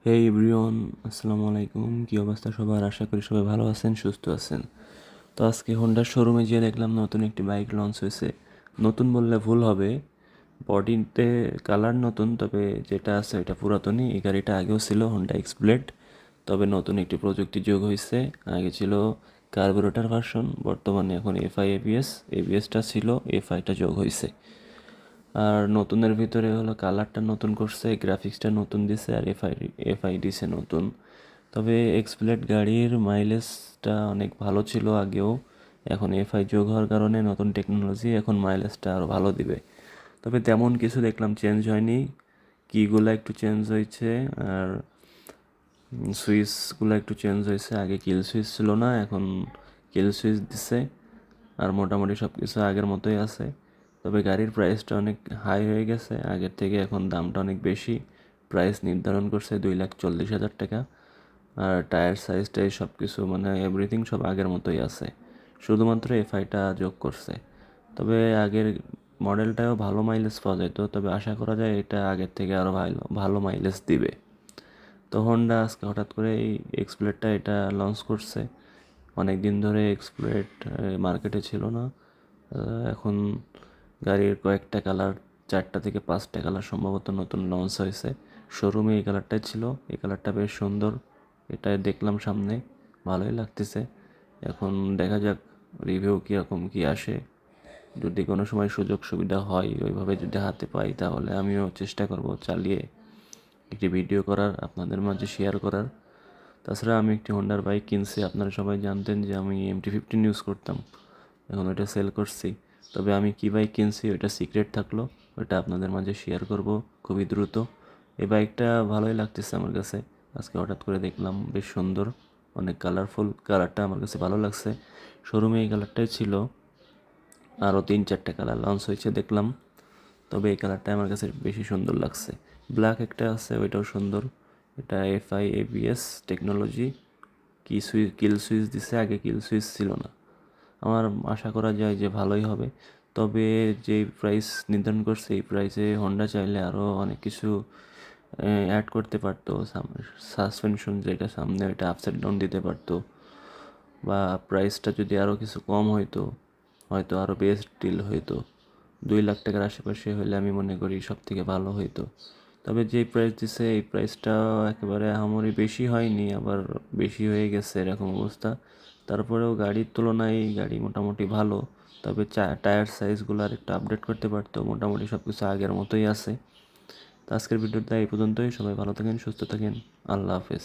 হে everyone, আসসালামু আলাইকুম। কী অবস্থা সবার? আশা করি সবাই ভালো আছেন, সুস্থ আছেন। তো আজকে হোন্ডার শোরুমে গিয়ে দেখলাম নতুন একটি বাইক লঞ্চ হয়েছে। নতুন বললে ভুল হবে, বডিতে কালার নতুন, তবে যেটা আছে এটা পুরাতনই। এই গাড়িটা আগেও ছিল, হোন্ডা এক্সব্লেড, তবে নতুন একটি প্রযুক্তি যোগ হয়েছে। আগে ছিল কার্বোরেটর ভার্সন, বর্তমানে এখন এফআই এবিএসটা ছিল, এফআইটা যোগ হয়েছে। আর নতুনের ভিতরে হলো কালারটা নতুন করছে, গ্রাফিক্সটা নতুন দিছে, আর এফআই দিছে নতুন। তবে এক্সপ্লেড গাড়ির মাইলেজটা অনেক ভালো ছিল আগেও, এখন এফআই যোগ হওয়ার কারণে নতুন টেকনোলজি, এখন মাইলেজটা আরও ভালো দিবে। তবে তেমন কিছু দেখলাম চেঞ্জ হয়নি, কিগুলো একটু চেঞ্জ হয়েছে, আর সুইচগুলো একটু চেঞ্জ হয়েছে। আগে কিল সুইচ ছিল না, এখন কিল সুইচ দিছে। আর মোটামুটি সব কিছু আগের মতোই আছে। তবে গাড়ির প্রাইসটা অনেক হাই হয়ে গেছে আগের থেকে, এখন দামটা অনেক বেশি। প্রাইস নির্ধারণ করছে 2,40,000 টাকা। আর টায়ার সাইজটাই সব কিছু মানে এভরিথিং সব আগের মতোই আছে, শুধুমাত্র এফআইটা যোগ করছে। তবে আগের মডেলটাও ভালো মাইলেজ পাওয়া যেত, তবে আশা করা যায় এটা আগের থেকে আরও ভালো ভালো মাইলেজ দিবে। তো হোন্ডা আজকে হঠাৎ করে এই এক্সপ্লেডটা এটা লঞ্চ করছে। অনেক দিন ধরে এক্সপ্লেড মার্কেটে ছিল না। এখন গাড়ির কয়েকটা কালার, 4টা থেকে 5টা কালার সম্ভবত নতুন লঞ্চ হয়েছে। শোরুমে এই কালারটাই ছিল, এই কালারটা বেশ সুন্দর। এটা দেখলাম সামনে, ভালোই লাগতেছে। এখন দেখা যাক রিভিউ কীরকম কী আসে। যদি কোনো সময় সুযোগ সুবিধা হয়, ওইভাবে যদি হাতে পাই, তাহলে আমিও চেষ্টা করব চালিয়ে একটি ভিডিও করার, আপনাদের মাঝে শেয়ার করার। তাছাড়া আমি একটি হোন্ডার বাইক কিনছি, আপনারা সবাই জানতেন যে আমি MT-15 ইউজ করতাম, এখন ওইটা সেল করছি। তবে আমি কী বাইক কিনছি ওইটা সিক্রেট থাকলো, ওইটা আপনাদের মাঝে শেয়ার করব খুবই দ্রুত। এই বাইকটা ভালোই লাগতেছে আমার কাছে, আজকে হঠাৎ করে দেখলাম বেশ সুন্দর, অনেক কালারফুল। কালারটা আমার কাছে ভালো লাগছে। শোরুমে এই কালারটাই ছিল, আরও 3-4টা কালার লঞ্চ হয়েছে দেখলাম, তবে এই কালারটা আমার কাছে বেশি সুন্দর লাগছে। ব্ল্যাক একটা আছে, ওইটাও সুন্দর। এটা এফআই এবিএস টেকনোলজি, কিল সুইচ দিছে, আগে কিল সুইচ ছিল না। আমার আশা করা যায় যে ভালোই হবে। তবে যে প্রাইস নির্ধারণ করছে, এই প্রাইসে হোন্ডা চাইলে আরও অনেক কিছু অ্যাড করতে পারতো। সাসপেনশন যেটা সামনে, ওইটা আপসাইড ডাউন দিতে পারতো, বা প্রাইসটা যদি আরও কিছু কম হইতো, হয়তো আরও বেস্ট ডিল হইতো। 2 লাখ টাকার আশেপাশে হলে আমি মনে করি সব থেকে ভালো হইতো। তবে যে প্রাইস দিছে, এই প্রাইসটা একেবারে আহামরি বেশি হয়নি, আবার বেশি হয়ে গেছে এরকম অবস্থা। তারপরেও গাড়ির তুলনায় গাড়ি মোটামুটি ভালো। তবে টায়ার সাইজগুলো আর একটু আপডেট করতে পারতো, মোটামুটি সব কিছু আগের মতোই আছে। তো আজকের ভিডিওটা এই পর্যন্তই। সবাই ভালো থাকেন, সুস্থ থাকেন, আল্লাহ হাফেজ।